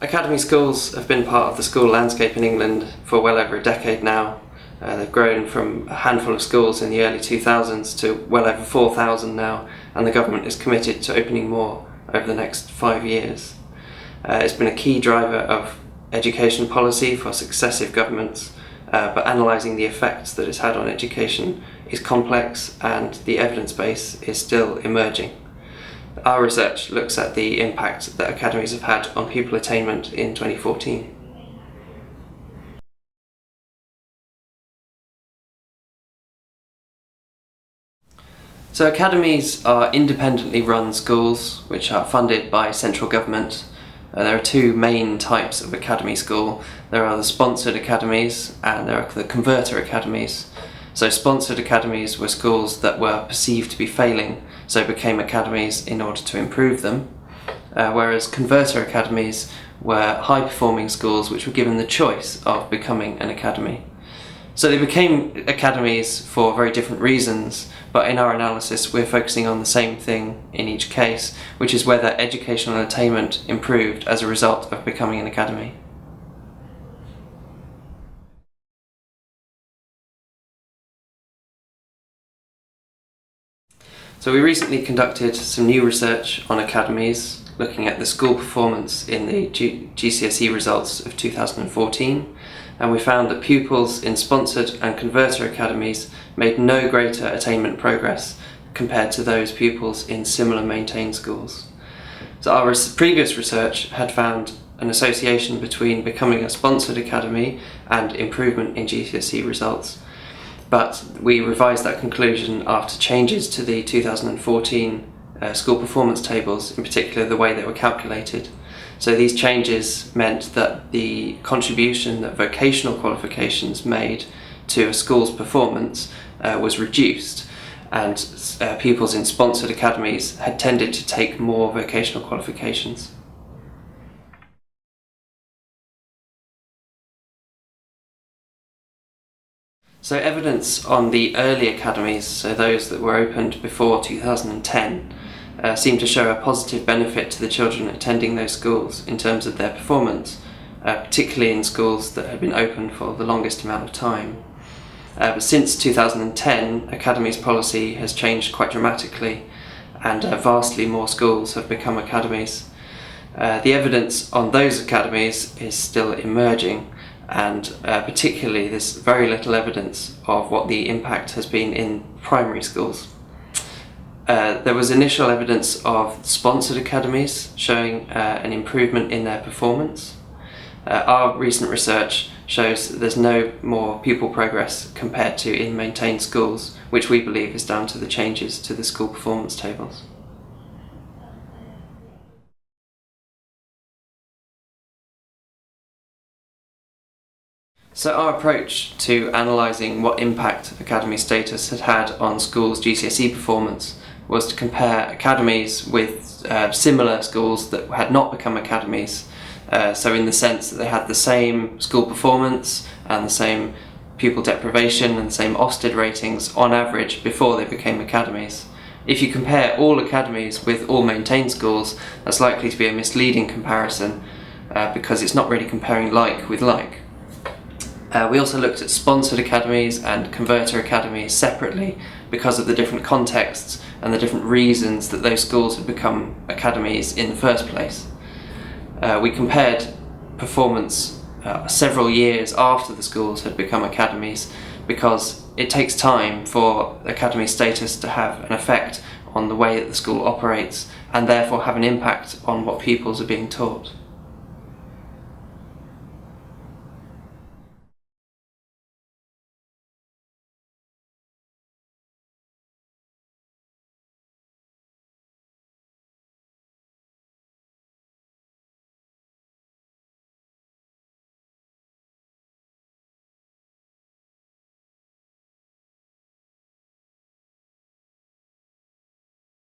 Academy schools have been part of the school landscape in England for well over a decade now. They've grown from a handful of schools in the early 2000s to well over 4,000 now, and the government is committed to opening more over the next 5 years. It's been a key driver of education policy for successive governments, but analysing the effects that it's had on education is complex and the evidence base is still emerging. Our research looks at the impact that academies have had on pupil attainment in 2014. So academies are independently run schools which are funded by central government. There are two main types of academy school. There are the sponsored academies and there are the converter academies. So sponsored academies were schools that were perceived to be failing, so became academies in order to improve them, whereas converter academies were high-performing schools which were given the choice of becoming an academy. So they became academies for very different reasons, but in our analysis we're focusing on the same thing in each case, which is whether educational attainment improved as a result of becoming an academy. So we recently conducted some new research on academies, looking at the school performance in the GCSE results of 2014, and we found that pupils in sponsored and converter academies made no greater attainment progress compared to those pupils in similar maintained schools. So our previous research had found an association between becoming a sponsored academy and improvement in GCSE results. But we revised that conclusion after changes to the 2014 school performance tables, in particular the way they were calculated. So these changes meant that the contribution that vocational qualifications made to a school's performance was reduced, and pupils in sponsored academies had tended to take more vocational qualifications. So evidence on the early academies, so those that were opened before 2010, seemed to show a positive benefit to the children attending those schools in terms of their performance, particularly in schools that had been open for the longest amount of time. But since 2010, academies policy has changed quite dramatically, and vastly more schools have become academies. The evidence on those academies is still emerging, and particularly there's very little evidence of what the impact has been in primary schools. There was initial evidence of sponsored academies showing an improvement in their performance. Our recent research shows that there's no more pupil progress compared to in maintained schools, which we believe is down to the changes to the school performance tables. So our approach to analysing what impact academy status had had on schools' GCSE performance was to compare academies with similar schools that had not become academies, so in the sense that they had the same school performance and the same pupil deprivation and the same Ofsted ratings on average before they became academies. If you compare all academies with all maintained schools, that's likely to be a misleading comparison because it's not really comparing like with like. We also looked at sponsored academies and converter academies separately because of the different contexts and the different reasons that those schools had become academies in the first place. We compared performance several years after the schools had become academies because it takes time for academy status to have an effect on the way that the school operates and therefore have an impact on what pupils are being taught.